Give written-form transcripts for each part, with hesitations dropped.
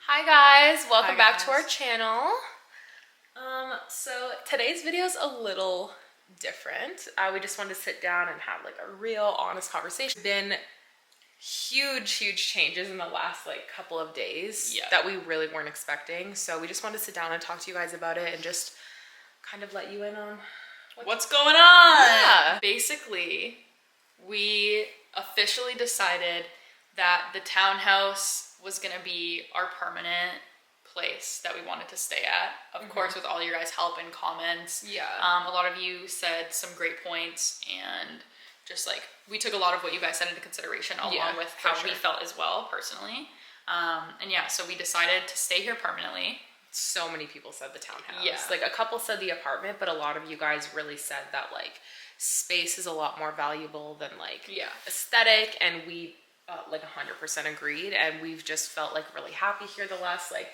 Hi guys, welcome Hi back guys. to our channel. So today's video is a little different. We just wanted to sit down and have like a real honest conversation. Been huge changes in the last like couple of days that we really weren't expecting. So we just wanted to sit down and talk to you guys about it and just kind of let you in on what's going on. Yeah. Basically, we officially decided that the townhouse was gonna be our permanent place that we wanted to stay at. Of course, with all your guys' help and comments. Yeah. A lot of you said some great points, and just like we took a lot of what you guys said into consideration along with how we felt as well personally. And yeah, so we decided to stay here permanently. So many people said the townhouse. Yeah. Like a couple said the apartment, but a lot of you guys really said that like space is a lot more valuable than like aesthetic, and we like 100% agreed, and we've just felt like really happy here the last like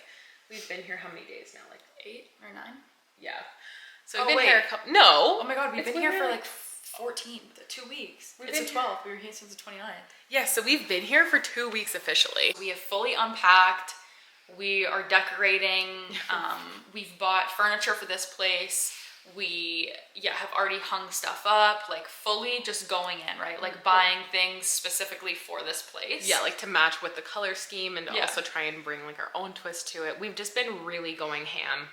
we've been here how many days now, like 8 or 9? Yeah, so we've been here a couple. Oh my god, we've been here for like 14, 2 weeks. It's the 12th. We were here since the 29th. Yeah, so we've been here for 2 weeks officially. We have fully unpacked. We are decorating. We've bought furniture for this place. We have already hung stuff up, like fully just going in, right? Like buying things specifically for this place. Yeah, like to match with the color scheme and also try and bring like our own twist to it. We've just been really going ham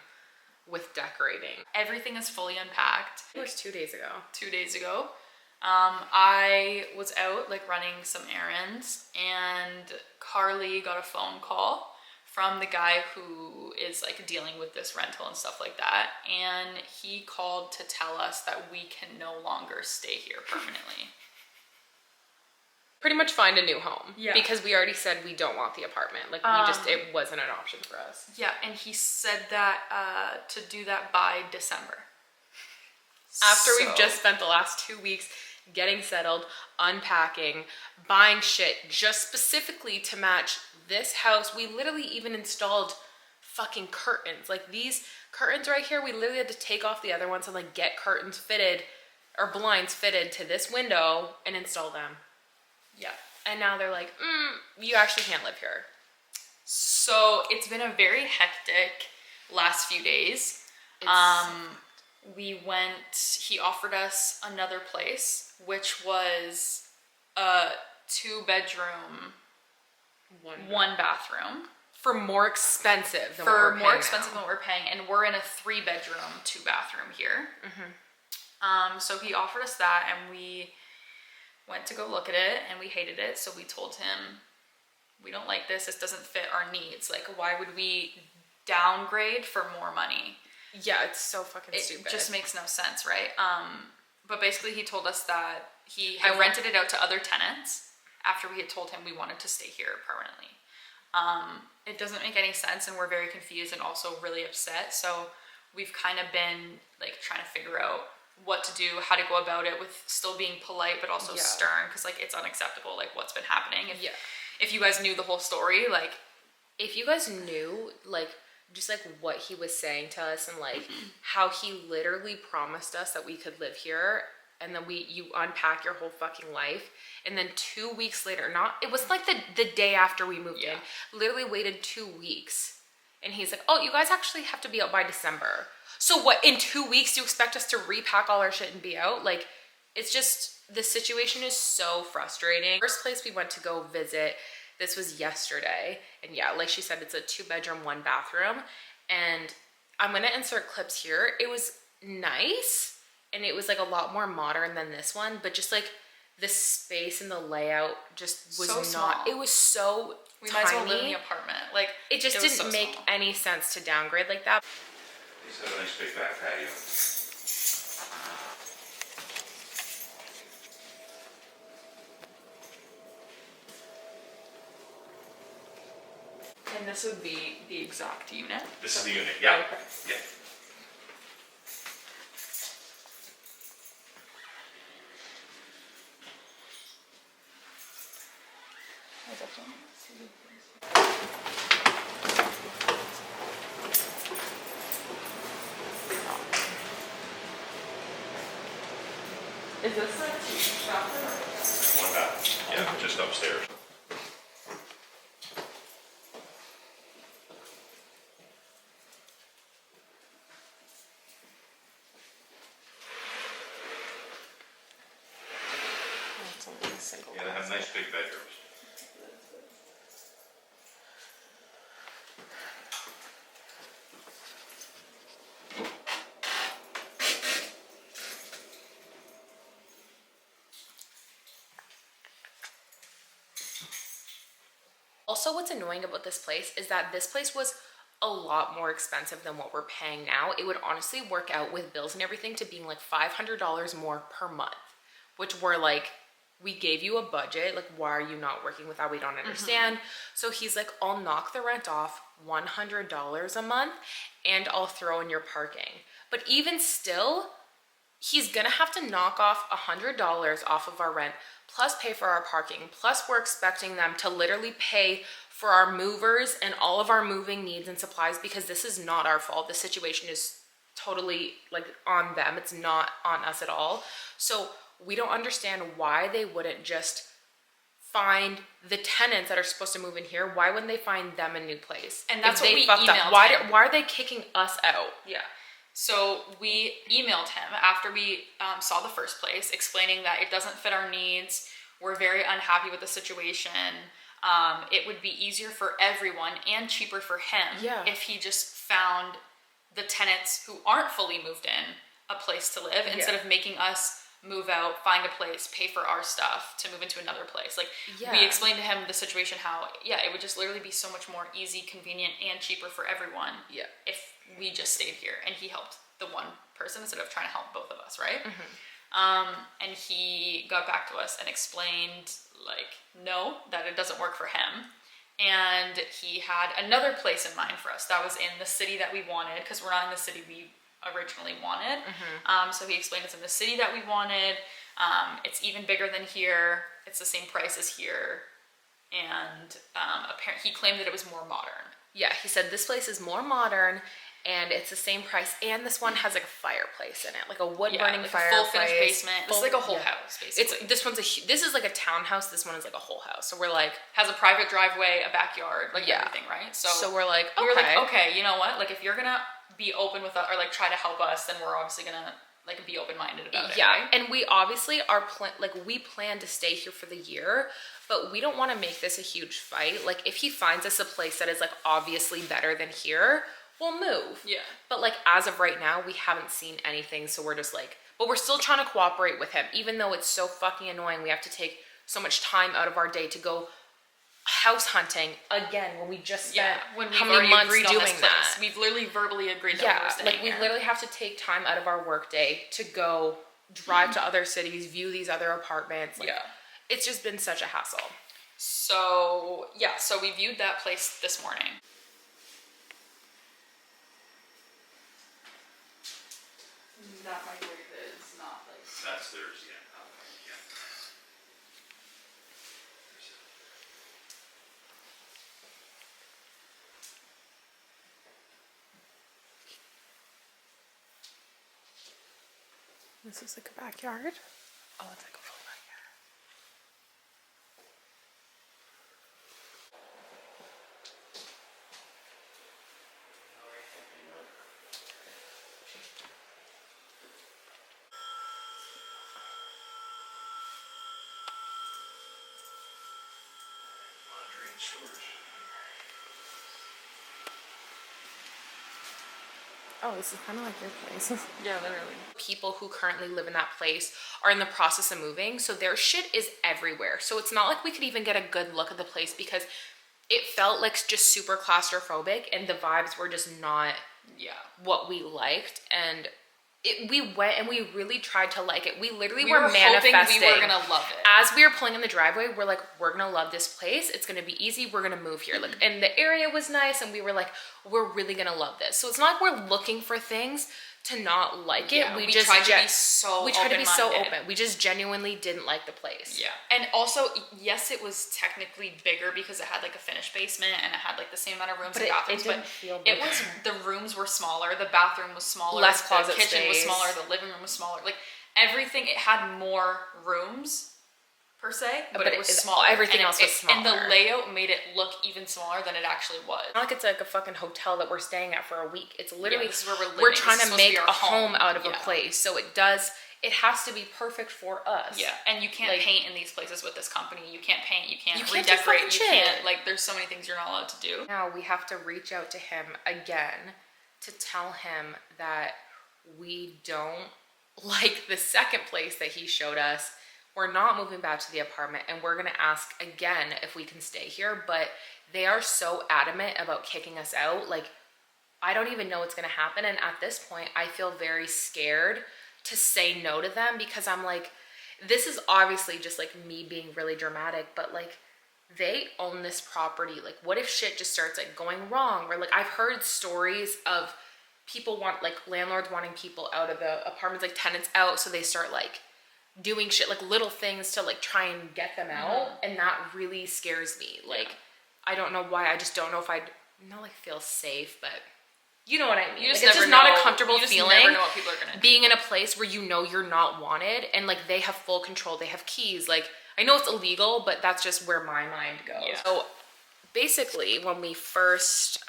with decorating. Everything is fully unpacked. It was 2 days ago. 2 days ago. I was out like running some errands, and Carly got a phone call from the guy who is like dealing with this rental and stuff like that, and he called to tell us that we can no longer stay here permanently. Pretty much find a new home. Yeah. Because we already said we don't want the apartment. Like we just, it wasn't an option for us. Yeah, and he said that to do that by December. After we've just spent the last 2 weeks getting settled, unpacking, buying shit just specifically to match this house. We literally even installed fucking curtains. Like these curtains right here, we literally had to take off the other ones and like get curtains fitted or blinds fitted to this window and install them. Yeah. And now they're like, you actually can't live here. So it's been a very hectic last few days. He offered us another place, which was a 2-bedroom, one bathroom. For more expensive than what we're paying. And we're in a 3-bedroom, 2-bathroom here. So he offered us that, and we went to go look at it, and we hated it. So we told him, we don't like this. This doesn't fit our needs. Like, why would we downgrade for more money? Yeah, it's so fucking stupid. It just makes no sense, right? But basically he told us that he had rented it out to other tenants after we had told him we wanted to stay here permanently. It doesn't make any sense, and we're very confused and also really upset. So we've kind of been like trying to figure out what to do, how to go about it with still being polite but also stern, because like it's unacceptable like what's been happening. If you guys knew the whole story, like if you guys knew like just like what he was saying to us, and like how he literally promised us that we could live here, and then you unpack your whole fucking life, and then 2 weeks later, it was like the day after we moved in, literally waited 2 weeks, and he's like, oh, you guys actually have to be out by December. So what, in 2 weeks you expect us to repack all our shit and be out? Like, it's just, the situation is so frustrating. First place we went to go visit, this was yesterday, and yeah, like she said, it's a 2-bedroom, 1-bathroom, and I'm gonna insert clips here. It was nice, and it was like a lot more modern than this one, but just like the space and the layout just was so not, it was so we tiny. Might as well live in the apartment. Like, it just didn't make any sense to downgrade like that. It's a nice big back patio. And this would be the exact unit? This is the unit, yeah. Okay. Yeah. Is this a 2-bathroom? 1 bath, yeah, just upstairs. single Yeah, they have closet. nice big bedrooms. Also, what's annoying about this place is that this place was a lot more expensive than what we're paying now. It would honestly work out with bills and everything to being like $500 more per month, which we're like, we gave you a budget. Like, why are you not working with that? We don't understand. So he's like, I'll knock the rent off $100 a month and I'll throw in your parking. But even still, he's gonna have to knock off $100 off of our rent, plus pay for our parking, plus we're expecting them to literally pay for our movers and all of our moving needs and supplies, because this is not our fault. The situation is totally like on them. It's not on us at all. So we don't understand why they wouldn't just find the tenants that are supposed to move in here. Why wouldn't they find them a new place? And that's if what they we fucked up. emailed Why him. are they kicking us out? Yeah. So we emailed him after we saw the first place, explaining that it doesn't fit our needs. We're very unhappy with the situation. It would be easier for everyone and cheaper for him if he just found the tenants who aren't fully moved in a place to live instead of making us move out, find a place, pay for our stuff to move into another place. Like, we explained to him the situation, how it would just literally be so much more easy, convenient, and cheaper for everyone if we just stayed here and he helped the one person instead of trying to help both of us, right? And he got back to us and explained, like, no, that it doesn't work for him. And he had another place in mind for us that was in the city that we wanted, because we're not in the city we originally wanted. So he explained it's in the city that we wanted. It's even bigger than here. It's the same price as here. And apparently he claimed that it was more modern. Yeah, he said this place is more modern and it's the same price, and this one has like a fireplace in it, like a wood burning like fireplace, a full finished basement. It's like a whole house, basically. This is like a townhouse. This one is like a whole house. So we're like, has a private driveway, a backyard, like everything, right? So we're like, okay. We were like, okay, you know what? Like, if you're gonna be open with us or like try to help us, then we're obviously gonna like be open-minded about it. Yeah, right? and we obviously are we plan to stay here for the year, but we don't want to make this a huge fight. Like, if he finds us a place that is like obviously better than here, we'll move. Yeah. But like, as of right now, we haven't seen anything, so we're just like, but we're still trying to cooperate with him, even though it's so fucking annoying. We have to take so much time out of our day to go house hunting again when we just spent when how many months doing that. We've literally verbally agreed that we're staying like we here. literally have to take time out of our work day to go drive to other cities, view these other apartments. Like, it's just been such a hassle. So so we viewed that place this morning. That microwave is not like... That's theirs, yeah. Okay, yeah. This is like a backyard. Oh, it's like a full backyard. Laundry and storage. Oh, this is kind of like your place. Yeah, literally. People who currently live in that place are in the process of moving, so their shit is everywhere. So it's not like we could even get a good look at the place, because it felt like just super claustrophobic and the vibes were just not what we liked. And we went and we really tried to like it. We literally were manifesting. Hoping we were gonna love it. As we were pulling in the driveway, we're like, we're gonna love this place. It's gonna be easy. We're gonna move here. Like, and the area was nice, and we were like, we're really gonna love this. So it's not like we're looking for things to not like it. We just tried to be so open. We just genuinely didn't like the place. Yeah. And also, yes, it was technically bigger because it had like a finished basement and it had like the same amount of rooms and bathrooms, but it was, the rooms were smaller, the bathroom was smaller, less closet the kitchen space. was smaller, the living room was smaller, like everything. It had more rooms per se, but it was smaller. Everything else was smaller. And the layout made it look even smaller than it actually was. Not like it's like a fucking hotel that we're staying at for a week. It's literally, this is where we're living. we're trying to make a home out of a place. So it does, it has to be perfect for us. Yeah, and you can't paint in these places with this company. You can't paint, you can't do redecorate, fucking you shit. can't, like, there's so many things you're not allowed to do. Now we have to reach out to him again to tell him that we don't like the second place that he showed us. We're not moving back to the apartment, and we're gonna ask again if we can stay here, but they are so adamant about kicking us out. Like, I don't even know what's gonna happen, and at this point, I feel very scared to say no to them, because I'm like, this is obviously just like me being really dramatic, but like, they own this property. Like, what if shit just starts like going wrong? Or like, I've heard stories of people like landlords wanting people out of the apartments, like tenants out, so they start like doing shit, like little things to like try and get them out. And that really scares me. Like, I don't know why. I just don't know if I'd not like feel safe, but you know what I mean. Like, it's just not a comfortable feeling never know what people are gonna being in a place where you know you're not wanted, and like they have full control, they have keys. Like, I know it's illegal, but that's just where my mind goes. Yeah. So basically, when we first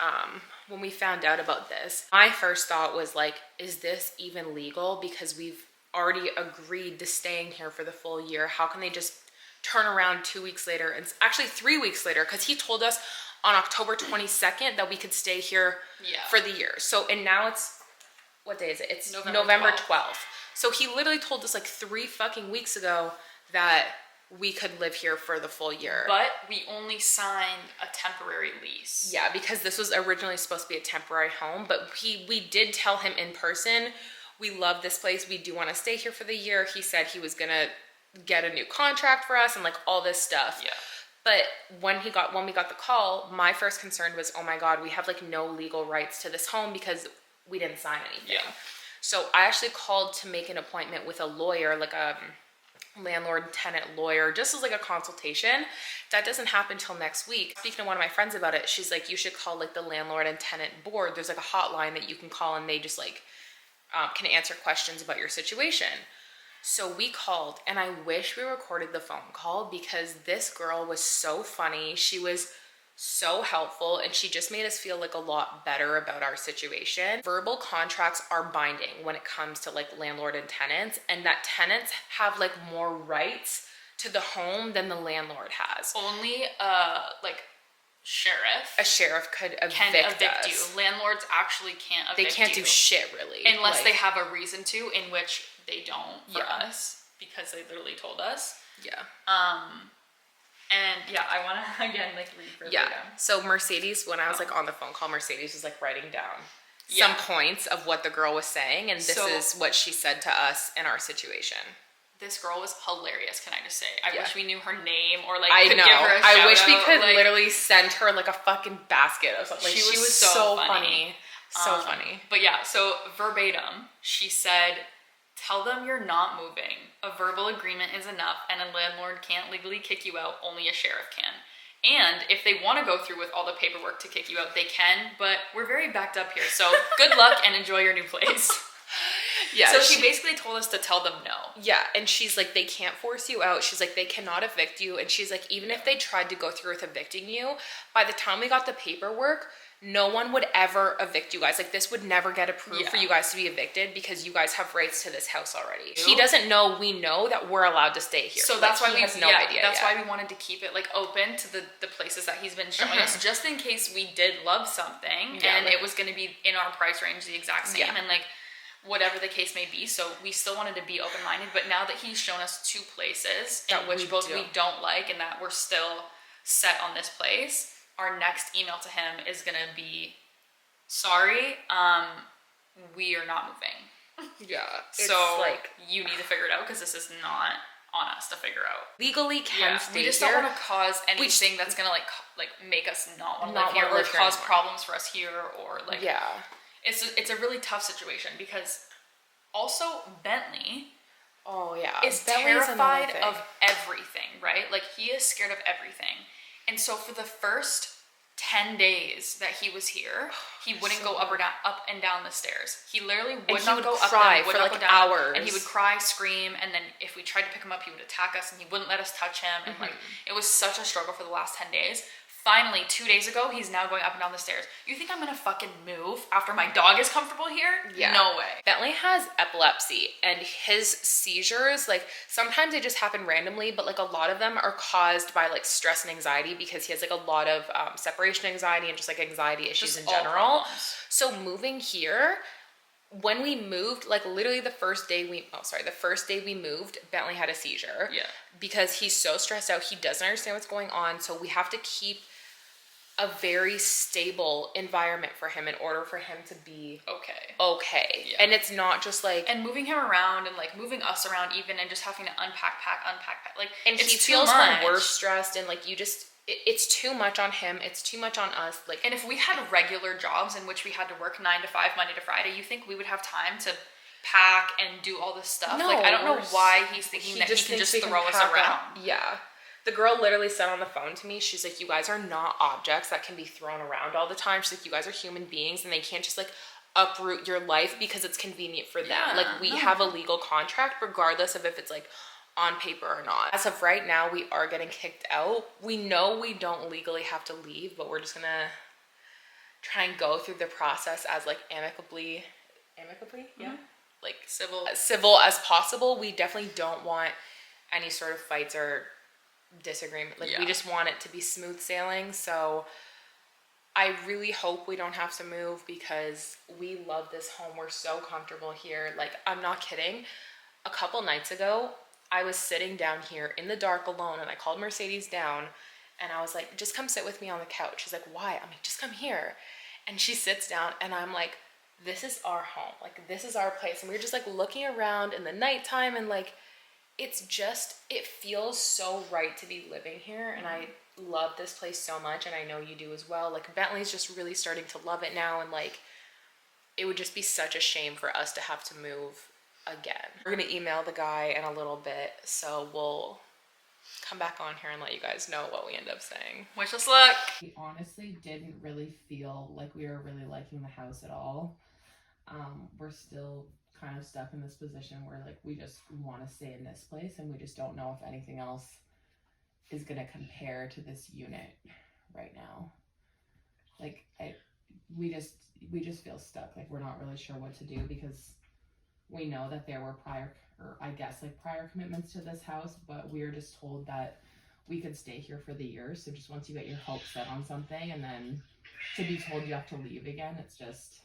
when we found out about this, my first thought was like, is this even legal? Because we've already agreed to staying here for the full year. How can they just turn around 2 weeks later, and actually 3 weeks later, because he told us on October 22nd that we could stay here for the year. So, and now it's, what day is it? It's November 12th. So he literally told us like 3 fucking weeks ago that we could live here for the full year. But we only signed a temporary lease. Yeah, because this was originally supposed to be a temporary home, but we did tell him in person, we love this place, we do want to stay here for the year. He said he was gonna get a new contract for us and like all this stuff. Yeah. But when we got the call, my first concern was, oh my God, we have like no legal rights to this home because we didn't sign anything. Yeah. So I actually called to make an appointment with a lawyer, like a landlord tenant lawyer, just as like a consultation. That doesn't happen till next week. Speaking to one of my friends about it, she's like, you should call like the landlord and tenant board. There's like a hotline that you can call, and they just like can answer questions about your situation. So we called, and I wish we recorded the phone call, because this girl was so funny. She was so helpful, and she just made us feel like a lot better about our situation. Verbal contracts are binding when it comes to like landlord and tenants, and that tenants have like more rights to the home than the landlord has. Only like a sheriff could evict us. You. Landlords actually can't evict you. They can't do shit, really. Unless like, they have a reason to, in which they don't for us, because they literally told us. Yeah. And yeah, I want to again like read verbatim. Yeah. So Mercedes, when I was like on the phone call, Mercedes was like writing down some points of what the girl was saying, and this is what she said to us in our situation. This girl was hilarious, can I just say? I wish we knew her name, or like give her a shout I wish we could like, literally send her like a fucking basket or something. Like, she was so funny. So funny. But yeah, so verbatim, she said, tell them you're not moving. A verbal agreement is enough, and a landlord can't legally kick you out, only a sheriff can. And if they want to go through with all the paperwork to kick you out, they can, but we're very backed up here, so good luck and enjoy your new place. Yeah. So she basically told us to tell them no. Yeah, and she's like, they can't force you out. She's like, they cannot evict you. And she's like, even if they tried to go through with evicting you, by the time we got the paperwork, no one would ever evict you guys. Like, this would never get approved for you guys to be evicted, because you guys have rights to this house already. He doesn't know we know that we're allowed to stay here. So that's why we has no idea. That's why we wanted to keep it like open to the places that he's been showing us, just in case we did love something and it was going to be in our price range, the exact same, and like whatever the case may be. So we still wanted to be open-minded, but now that he's shown us 2 places in which we don't like, and that we're still set on this place, our next email to him is gonna be, sorry, we are not moving. Yeah. So like, you need to figure it out, because this is not on us to figure out. Legally can stay we just here. don't want to cause anything that's gonna like make us not want to live here, or cause problems for us here, or like it's a really tough situation, because also Bentley is terrified of everything, right? Like, he is scared of everything. And so for the first 10 days that he was here, he wouldn't go up and down the stairs. He literally would not go up them, would not go down, hours. And he would cry, scream, and then if we tried to pick him up, he would attack us, and he wouldn't let us touch him. And like, it was such a struggle for the last 10 days. Finally, 2 days ago, he's now going up and down the stairs. You think I'm gonna fucking move after my dog is comfortable here? Yeah. No way. Bentley has epilepsy, and his seizures, like, sometimes they just happen randomly, but like a lot of them are caused by like stress and anxiety, because he has like a lot of separation anxiety and just like anxiety issues in general. So moving here, when we moved, like literally the first day we moved, Bentley had a seizure. Yeah. Because he's so stressed out, he doesn't understand what's going on, so we have to keep a very stable environment for him in order for him to be okay. Yeah. And it's not just like, and moving him around and like moving us around even, and just having to unpack, like, and it's he feels when we're stressed, and like it's too much on him, it's too much on us. Like, and if we had regular jobs in which we had to work 9 to 5 Monday to Friday, you think we would have time to pack and do all this stuff? No, like, I don't know why he's thinking that he can just throw us around. Yeah. The girl literally said on the phone to me, she's like, you guys are not objects that can be thrown around all the time. She's like, you guys are human beings, and they can't just like uproot your life because it's convenient for them. Yeah, like, we have a legal contract regardless of if it's like on paper or not. As of right now, we are getting kicked out. We know we don't legally have to leave, but we're just gonna try and go through the process as like amicably, yeah, like civil as possible. We definitely don't want any sort of fights or disagreement. Like, we just want it to be smooth sailing. So I really hope we don't have to move, because we love this home. We're so comfortable here. Like, I'm not kidding. A couple nights ago, I was sitting down here in the dark alone, and I called Mercedes down, and I was like, just come sit with me on the couch. She's like, why? I'm like, just come here. And she sits down, and I'm like, this is our home. Like, this is our place. And we were just like looking around in the nighttime, and like, it feels so right to be living here. And I love this place so much, and I know you do as well. Like, Bentley's just really starting to love it now, and like, it would just be such a shame for us to have to move again. We're gonna email the guy in a little bit, so we'll come back on here and let you guys know what we end up saying. Wish us luck. We honestly didn't really feel like we were really liking the house at all. We're still kind of stuck in this position where like we just want to stay in this place, and we just don't know if anything else is gonna compare to this unit right now. Like, we just feel stuck. Like, we're not really sure what to do, because we know that there were prior commitments to this house, but we were just told that we could stay here for the year. So just once you get your hopes set on something, and then to be told you have to leave again, it's just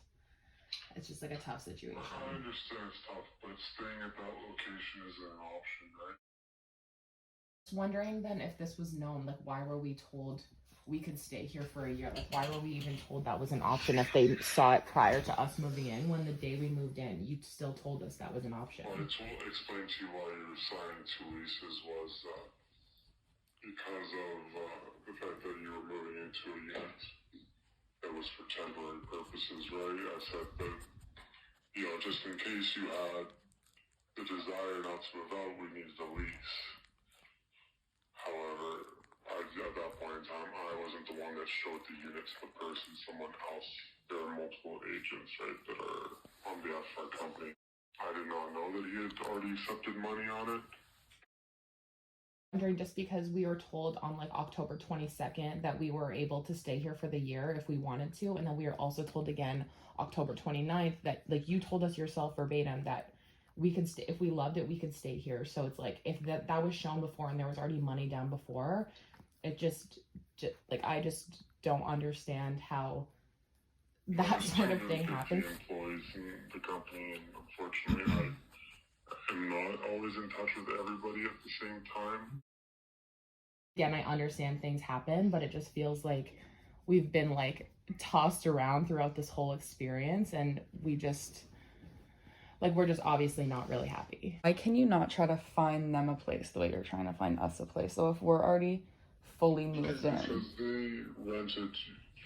like a tough situation. I understand it's tough, but staying at that location isn't an option, right? I was wondering then, if this was known, like, why were we told we could stay here for a year? Like, why were we even told that was an option if they saw it prior to us moving in? When the day we moved in, you still told us that was an option. What I explained to you while you were signing 2 leases was because of the fact that you were moving into a unit that was for temporary purposes, right? I said that, just in case you had the desire not to move out, we needed a lease. However, at that point in time, I wasn't the one that showed the unit to the person, someone else. There are multiple agents, right, that are on behalf of our company. I did not know that he had already accepted money on it. Wondering, just because we were told on like October 22nd that we were able to stay here for the year if we wanted to, and then we were also told again October 29th that, like, you told us yourself verbatim that we could stay, if we loved it, we could stay here. So it's like, if that was shown before and there was already money down before, it just like, I just don't understand how that sort of thing happens. Employees in the company, and unfortunately, I am not always in touch with everybody at the same time. Yeah, and I understand things happen, but it just feels like we've been like tossed around throughout this whole experience, and we're just obviously not really happy. Why can you not try to find them a place the way you're trying to find us a place? So if we're already fully moved in. Because they rented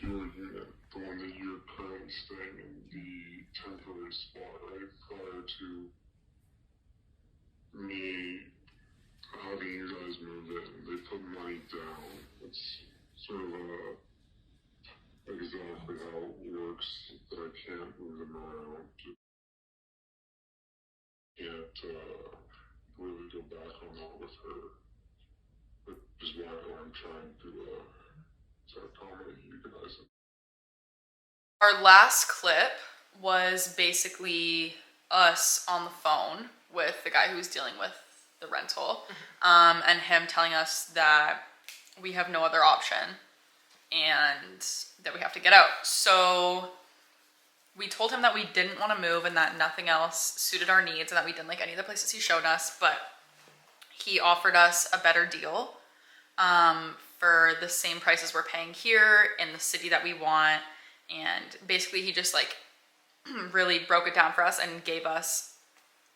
your unit, the one that you're currently staying in, the temporary spot, right, prior to me having you guys move in. They put money down. It's sort of exactly how it works, that I can't move them around. Can't really go back on that with her. Which is why I'm trying to to accommodate you guys. Our last clip was basically us on the phone with the guy who was dealing with the rental, and him telling us that we have no other option and that we have to get out. So we told him that we didn't want to move and that nothing else suited our needs and that we didn't like any of the places he showed us, but he offered us a better deal for the same prices we're paying here in the city that we want. And basically he just like really broke it down for us and gave us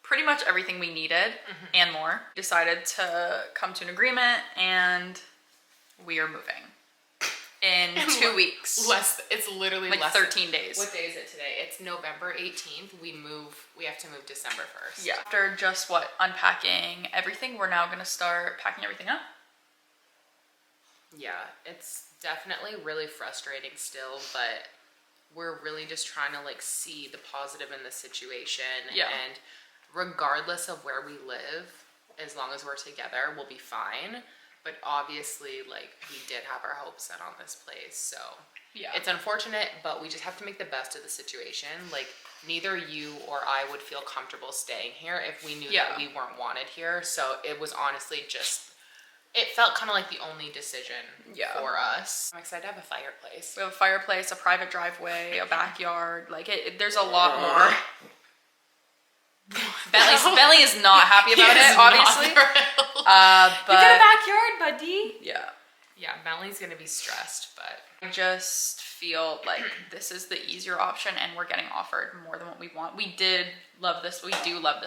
pretty much everything we needed and more. Decided to come to an agreement and we are moving in 2 weeks. It's literally like less 13 days. What day is it today? It's November 18th. We have to move December 1st. Yeah. After just unpacking everything, we're now gonna start packing everything up. Yeah, it's definitely really frustrating still, but we're really just trying to like see the positive in the situation. Yeah. And regardless of where we live, as long as we're together, we'll be fine. But obviously, like, we did have our hopes set on this place, so Yeah. it's unfortunate, but we just have to make the best of the situation. Like, neither you or I would feel comfortable staying here if we knew that we weren't wanted here. So it was honestly just, it felt kind of like the only decision for us. I'm excited to have a fireplace. We have a fireplace, a private driveway, a backyard. Like, there's a lot more. Bentley is not happy about it, obviously. But You got a backyard, buddy. Yeah. Yeah, Bentley's gonna be stressed, but I just feel like this is the easier option and we're getting offered more than what we want. We do love this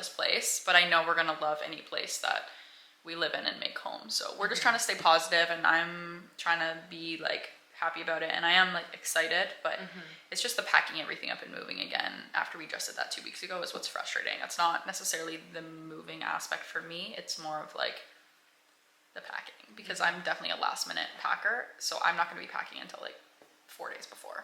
place, but I know we're gonna love any place that we live in and make home. So we're just trying to stay positive, and I'm trying to be like happy about it, and I am like excited, but it's just the packing everything up and moving again after we just did that 2 weeks ago is what's frustrating. It's not necessarily the moving aspect for me, it's more of like the packing, because I'm definitely a last minute packer, so I'm not going to be packing until like 4 days before.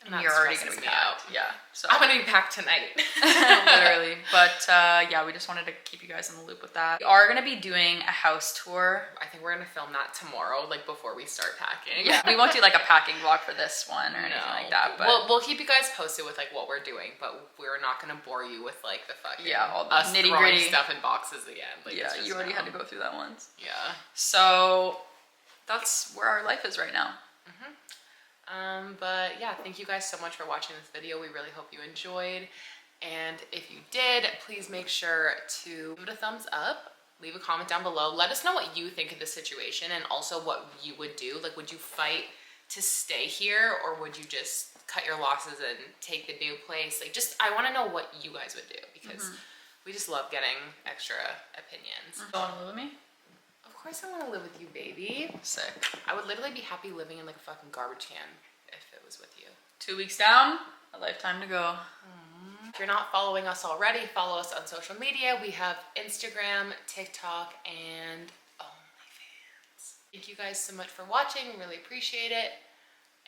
And you're already going to be packed. Yeah. So I'm going to be packed tonight. Literally. But yeah, we just wanted to keep you guys in the loop with that. We are going to be doing a house tour. I think we're going to film that tomorrow, like before we start packing. Yeah, we won't do like a packing vlog for this one or anything like that. But we'll keep you guys posted with like what we're doing, but we're not going to bore you with like the fucking all the nitty gritty stuff in boxes again. Like, yeah, you already had to go through that once. Yeah. So that's where our life is right now. But yeah, thank you guys so much for watching this video. We really hope you enjoyed. And if you did, please make sure to give it a thumbs up, leave a comment down below. Let us know what you think of the situation and also what you would do. Like, would you fight to stay here, or would you just cut your losses and take the new place? Like, I want to know what you guys would do, because we just love getting extra opinions. You want to live with me? Of course I want to live with you, baby. Sick. I would literally be happy living in like a fucking garbage can if it was with you. 2 weeks down, a lifetime to go. If you're not following us already, follow us on social media. We have Instagram, TikTok, and OnlyFans. Thank you guys so much for watching. Really appreciate it.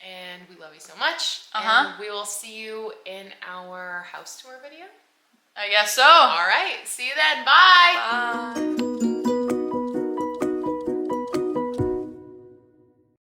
And we love you so much. And we will see you in our house tour video. I guess so. All right. See you then. Bye. Bye.